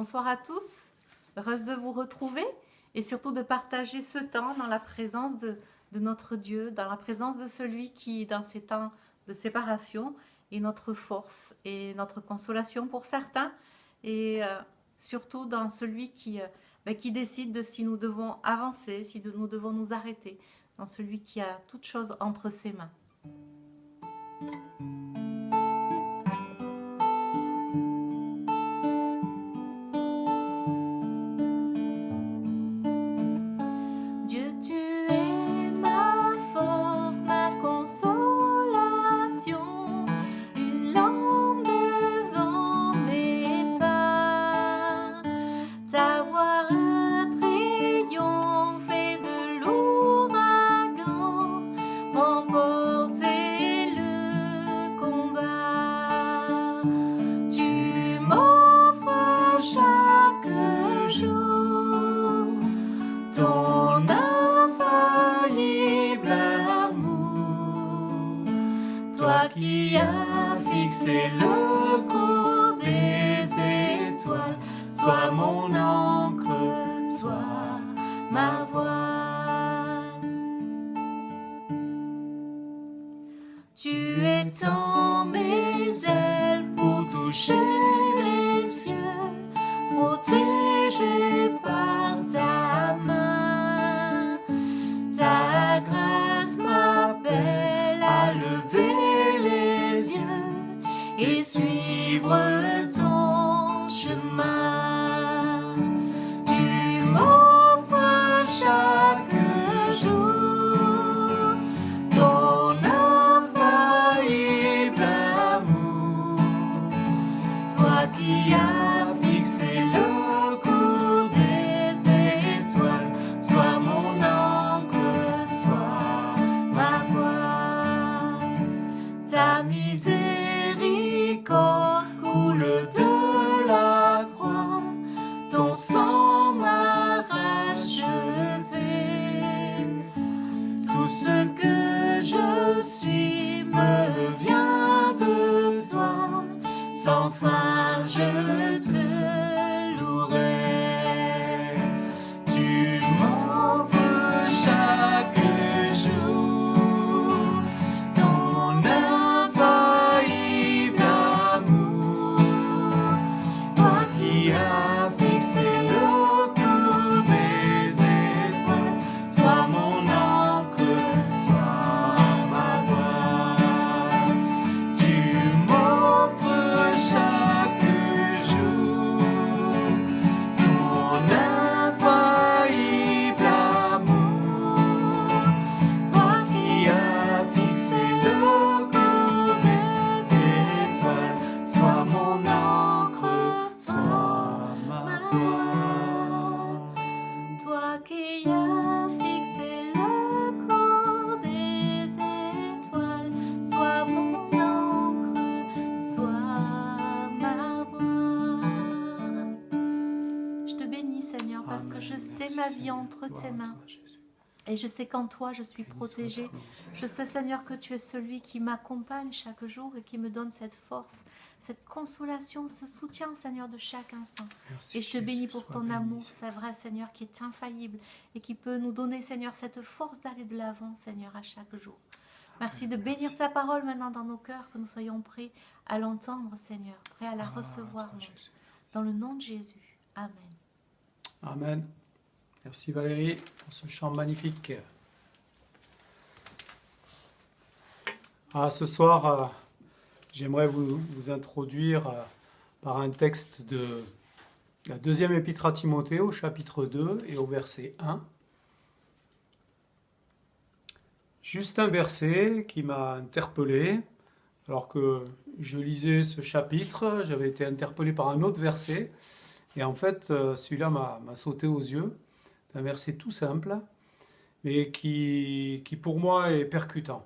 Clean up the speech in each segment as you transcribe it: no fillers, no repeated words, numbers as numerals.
Bonsoir à tous, heureuse de vous retrouver et surtout de partager ce temps dans la présence de notre Dieu, dans la présence de celui qui, dans ces temps de séparation, est notre force et notre consolation pour certains, et surtout dans celui qui décide de si nous devons avancer, si nous devons nous arrêter, dans celui qui a toutes choses entre ses mains. Dieu, tu es ma force, ma consolation, une lampe devant mes pas. Ta voix a triomphé de l'ouragan, remporté le combat. Tu m'offres chaque jour ton infaillible amour, toi qui as fixé le cours des étoiles, sois mon encre, sois ma voile. Tu étends mes ailes pour toucher les cieux, protégé par ta main. Ta grâce m'appelle à lever les yeux et suivre ton chemin. Tu m'offres chaque jour ton infaillible amour, toi qui as fixé le cours des étoiles, sois mon encre, sois ma voile. Ta miséricorde coule de la croix, ton sang m'a racheté. Tout ce que je suis me vient de toi, sans fin je te louerai. Tu m'offres chaque jour ton infaillible amour, toi qui as fixé le cours des étoiles, sois mon encre, sois ma voile. Tu m'offres chaque jour ton infaillible amour, toi qui as fixé le cours des étoiles, sois mon encre, sois ma voile. Toi qui as fixé le cours des étoiles, sois mon encre, sois ma voile. Je te bénis, Seigneur, parce que je sais ma vie entre tes mains. Et je sais qu'en toi, je suis protégée. Je sais, Seigneur, que tu es celui qui m'accompagne chaque jour et qui me donne cette force, cette consolation, ce soutien, Seigneur, de chaque instant. Et je te bénis pour ton amour, c'est vrai, Seigneur, qui est infaillible et qui peut nous donner, Seigneur, cette force d'aller de l'avant, Seigneur, à chaque jour. Merci de bénir ta parole maintenant dans nos cœurs, que nous soyons prêts à l'entendre, Seigneur, prêts à la recevoir. Dans le nom de Jésus. Amen. Amen. Merci Valérie pour ce chant magnifique. Ce soir, j'aimerais vous introduire par un texte de la deuxième épître à Timothée au chapitre 2 et au verset 1. Juste un verset qui m'a interpellé. Alors que je lisais ce chapitre, j'avais été interpellé par un autre verset. Et en fait, celui-là m'a sauté aux yeux. C'est un verset tout simple, mais qui pour moi est percutant.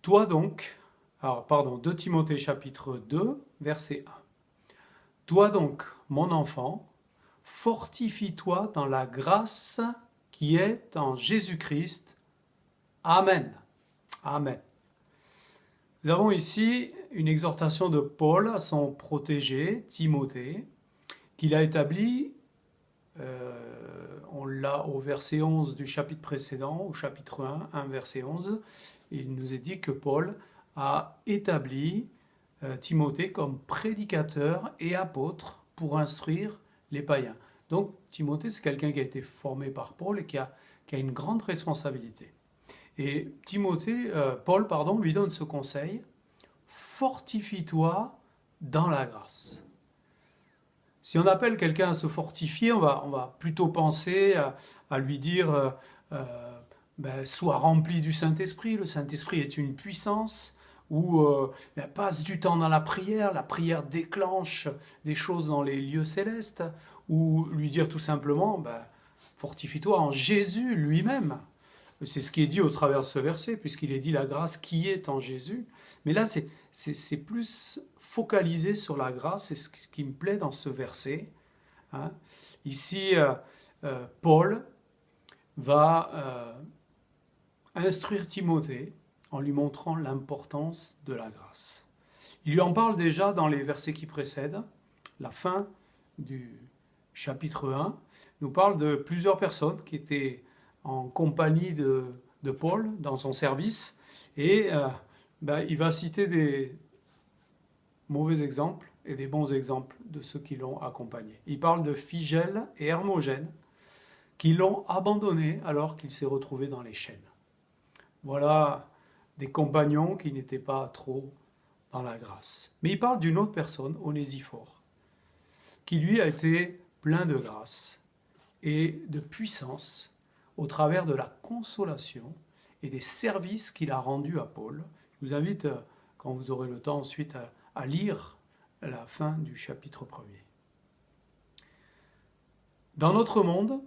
Toi donc, 2 Timothée chapitre 2, verset 1. Toi donc, mon enfant, fortifie-toi dans la grâce qui est en Jésus-Christ. Amen. Amen. Nous avons ici une exhortation de Paul à son protégé, Timothée, qu'il a établi, on l'a au verset 11 du chapitre précédent, au chapitre 1 verset 11, il nous est dit que Paul a établi Timothée comme prédicateur et apôtre pour instruire les païens. Donc Timothée, c'est quelqu'un qui a été formé par Paul et qui a une grande responsabilité. Et Paul, lui donne ce conseil: fortifie-toi dans la grâce. Si on appelle quelqu'un à se fortifier, on va plutôt penser à lui dire sois rempli du Saint-Esprit. Le Saint-Esprit est une puissance, ou passe du temps dans la prière déclenche des choses dans les lieux célestes, ou lui dire tout simplement fortifie-toi en Jésus lui-même. C'est ce qui est dit au travers de ce verset, puisqu'il est dit la grâce qui est en Jésus. Mais là, c'est plus focalisé sur la grâce, c'est ce qui me plaît dans ce verset. Hein. Ici, Paul va instruire Timothée en lui montrant l'importance de la grâce. Il lui en parle déjà dans les versets qui précèdent. La fin du chapitre 1 nous parle de plusieurs personnes qui étaient en compagnie de Paul dans son service, et il va citer des mauvais exemples et des bons exemples de ceux qui l'ont accompagné. Il parle de Phygèle et Hermogène qui l'ont abandonné alors qu'il s'est retrouvé dans les chaînes. Voilà des compagnons qui n'étaient pas trop dans la grâce. Mais il parle d'une autre personne, Onésiphore, qui lui a été plein de grâce et de puissance au travers de la consolation et des services qu'il a rendus à Paul. Je vous invite, quand vous aurez le temps ensuite, à lire la fin du chapitre 1er. Dans notre monde,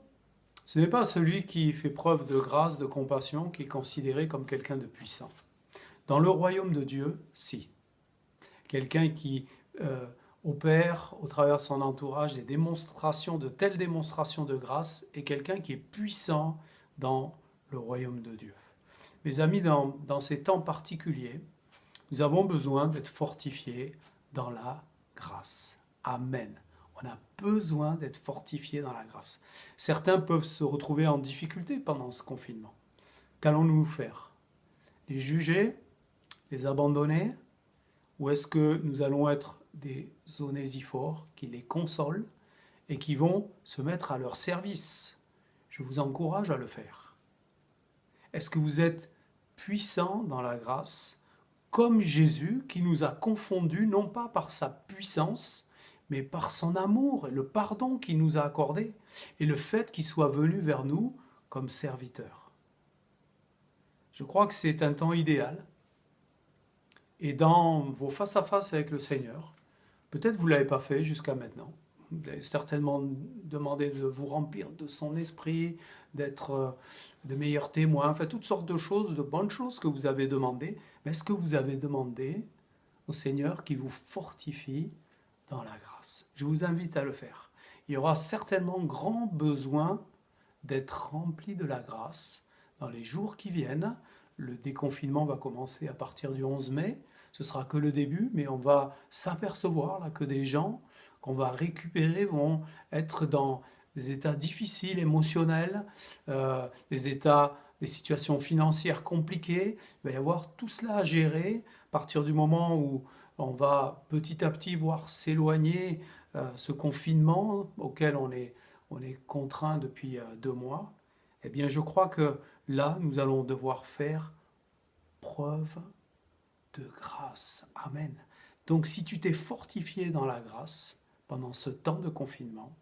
ce n'est pas celui qui fait preuve de grâce, de compassion, qui est considéré comme quelqu'un de puissant. Dans le royaume de Dieu, si. Quelqu'un qui opère au travers de son entourage de telles démonstrations de grâce est quelqu'un qui est puissant dans le royaume de Dieu. Mes amis, dans ces temps particuliers, nous avons besoin d'être fortifiés dans la grâce. Amen. On a besoin d'être fortifiés dans la grâce. Certains peuvent se retrouver en difficulté pendant ce confinement. Qu'allons-nous faire? Les juger? Les abandonner? Ou est-ce que nous allons être des onésiphores qui les consolent et qui vont se mettre à leur service? Je vous encourage à le faire. Est-ce que vous êtes puissants dans la grâce, comme Jésus qui nous a confondus, non pas par sa puissance, mais par son amour et le pardon qu'il nous a accordé, et le fait qu'il soit venu vers nous comme serviteur? Je crois que c'est un temps idéal. Et dans vos face-à-face avec le Seigneur, peut-être vous ne l'avez pas fait jusqu'à maintenant, vous avez certainement demandé de vous remplir de son esprit, d'être de meilleurs témoins, enfin toutes sortes de choses, de bonnes choses que vous avez demandées. Mais est-ce que vous avez demandé au Seigneur qui vous fortifie dans la grâce? Je vous invite à le faire. Il y aura certainement grand besoin d'être rempli de la grâce dans les jours qui viennent. Le déconfinement va commencer à partir du 11 mai. Ce sera que le début, mais on va s'apercevoir là que des gens qu'on va récupérer vont être dans des états difficiles, émotionnels, des situations financières compliquées. Il va y avoir tout cela à gérer à partir du moment où on va petit à petit voir s'éloigner ce confinement auquel on est contraint depuis 2 mois. Eh bien, je crois que là, nous allons devoir faire preuve de grâce. Amen. Donc, si tu t'es fortifié dans la grâce pendant ce temps de confinement,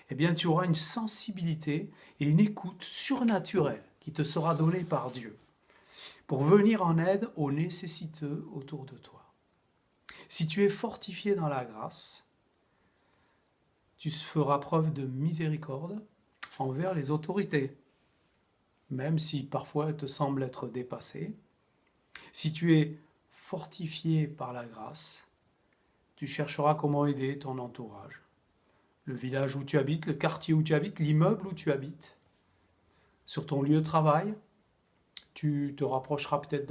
eh bien, tu auras une sensibilité et une écoute surnaturelle qui te sera donnée par Dieu pour venir en aide aux nécessiteux autour de toi. Si tu es fortifié dans la grâce, tu feras preuve de miséricorde envers les autorités, même si parfois elles te semblent être dépassées. Si tu es fortifié par la grâce, tu chercheras comment aider ton entourage, le village où tu habites, le quartier où tu habites, l'immeuble où tu habites, sur ton lieu de travail. Tu te rapprocheras peut-être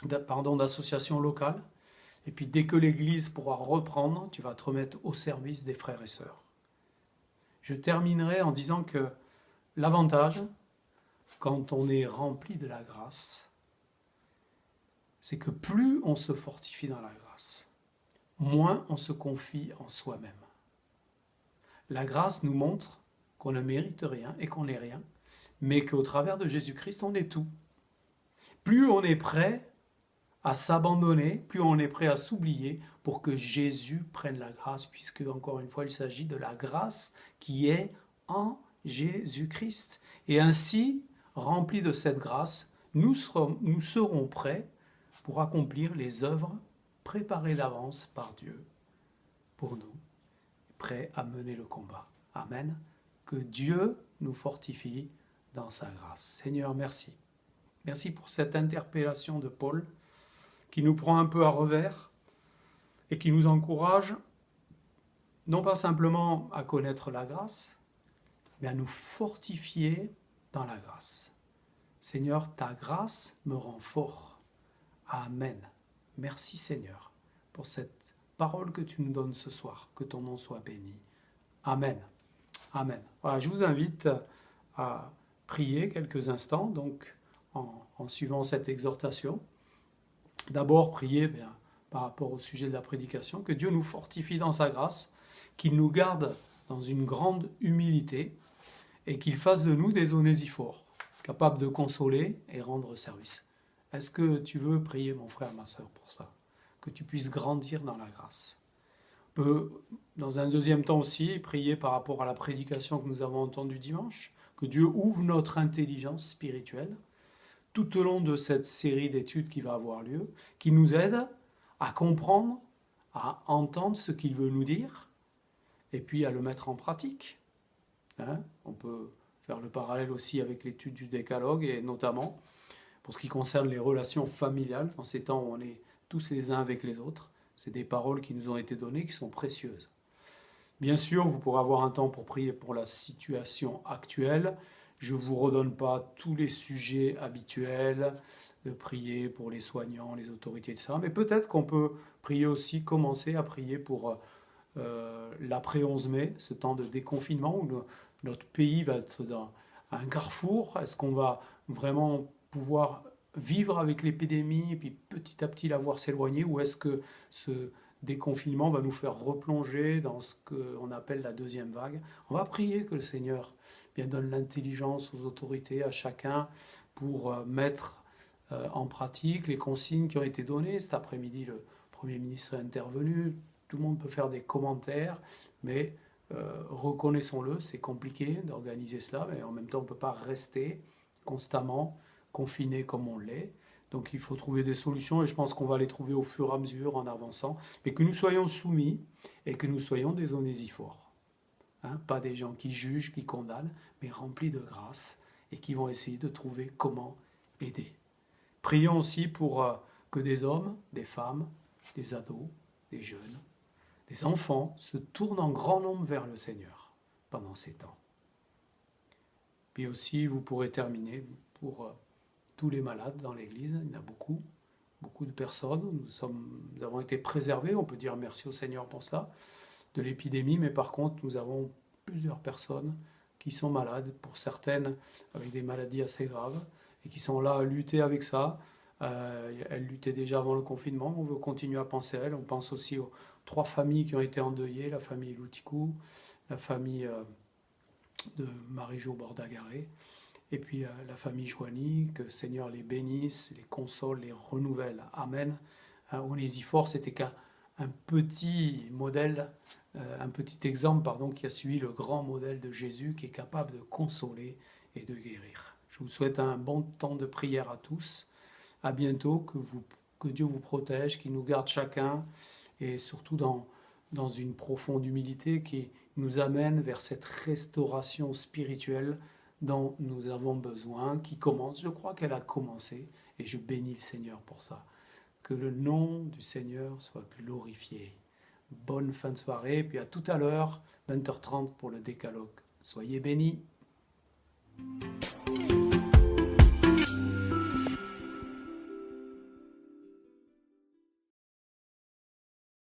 d'associations locales. Et puis dès que l'Église pourra reprendre, tu vas te remettre au service des frères et sœurs. Je terminerai en disant que l'avantage, quand on est rempli de la grâce, c'est que plus on se fortifie dans la grâce, moins on se confie en soi-même. La grâce nous montre qu'on ne mérite rien et qu'on n'est rien, mais qu'au travers de Jésus-Christ, on est tout. Plus on est prêt à s'abandonner, plus on est prêt à s'oublier pour que Jésus prenne la grâce, puisque, encore une fois, il s'agit de la grâce qui est en Jésus-Christ. Et ainsi, remplis de cette grâce, nous serons prêts pour accomplir les œuvres préparées d'avance par Dieu pour nous, prêts à mener le combat. Amen. Que Dieu nous fortifie dans sa grâce. Seigneur, merci. Merci pour cette interpellation de Paul qui nous prend un peu à revers et qui nous encourage non pas simplement à connaître la grâce, mais à nous fortifier dans la grâce. Seigneur, ta grâce me rend fort. Amen. Merci Seigneur pour cette parole que tu nous donnes ce soir. Que ton nom soit béni. Amen. Amen. Voilà, je vous invite à prier quelques instants donc en suivant cette exhortation. D'abord, prier par rapport au sujet de la prédication, que Dieu nous fortifie dans sa grâce, qu'il nous garde dans une grande humilité et qu'il fasse de nous des onésiphores, capables de consoler et rendre service. Est-ce que tu veux prier, mon frère, ma sœur, pour ça? Que tu puisses grandir dans la grâce. On peut, dans un deuxième temps aussi, prier par rapport à la prédication que nous avons entendue dimanche, que Dieu ouvre notre intelligence spirituelle tout au long de cette série d'études qui va avoir lieu, qui nous aide à comprendre, à entendre ce qu'il veut nous dire, et puis à le mettre en pratique. On peut faire le parallèle aussi avec l'étude du décalogue, et notamment pour ce qui concerne les relations familiales, dans ces temps où on est tous les uns avec les autres. C'est des paroles qui nous ont été données, qui sont précieuses. Bien sûr, vous pourrez avoir un temps pour prier pour la situation actuelle. Je ne vous redonne pas tous les sujets habituels, de prier pour les soignants, les autorités, etc. Mais peut-être qu'on peut prier aussi, commencer à prier pour l'après-11 mai, ce temps de déconfinement où notre pays va être dans un carrefour. Est-ce qu'on va vraiment pouvoir vivre avec l'épidémie et puis petit à petit la voir s'éloigner, ou est-ce que ce déconfinement va nous faire replonger dans ce qu'on appelle la deuxième vague? On va prier que le Seigneur donne l'intelligence aux autorités, à chacun, pour mettre en pratique les consignes qui ont été données. Cet après-midi, le Premier ministre est intervenu. Tout le monde peut faire des commentaires, mais reconnaissons-le, c'est compliqué d'organiser cela, mais en même temps, on ne peut pas rester constamment confiné comme on l'est. Donc il faut trouver des solutions, et je pense qu'on va les trouver au fur et à mesure en avançant, mais que nous soyons soumis et que nous soyons des onésiphores. Pas des gens qui jugent, qui condamnent, mais remplis de grâce et qui vont essayer de trouver comment aider. Prions aussi pour que des hommes, des femmes, des ados, des jeunes, des enfants se tournent en grand nombre vers le Seigneur pendant ces temps. Puis aussi, vous pourrez terminer pour tous les malades dans l'Église. Il y en a beaucoup de personnes. Nous avons été préservés, on peut dire merci au Seigneur pour cela, de l'épidémie, mais par contre, nous avons plusieurs personnes qui sont malades, pour certaines avec des maladies assez graves, et qui sont là à lutter avec ça. Elles luttaient déjà avant le confinement, on veut continuer à penser à elles. On pense aussi aux 3 familles qui ont été endeuillées, la famille Loutikou, la famille de Marie-Jo Bordagaré, et puis la famille Joigny, que le Seigneur les bénisse, les console, les renouvelle. Amen. Onésiphore, c'était qu'un petit modèle, un petit exemple, qui a suivi le grand modèle de Jésus, qui est capable de consoler et de guérir. Je vous souhaite un bon temps de prière à tous. À bientôt, que Dieu vous protège, qu'il nous garde chacun, et surtout dans une profonde humilité qui nous amène vers cette restauration spirituelle dont nous avons besoin, qui commence, je crois qu'elle a commencé, et je bénis le Seigneur pour ça. Que le nom du Seigneur soit glorifié. Bonne fin de soirée, puis à tout à l'heure, 20h30 pour le décalogue. Soyez bénis.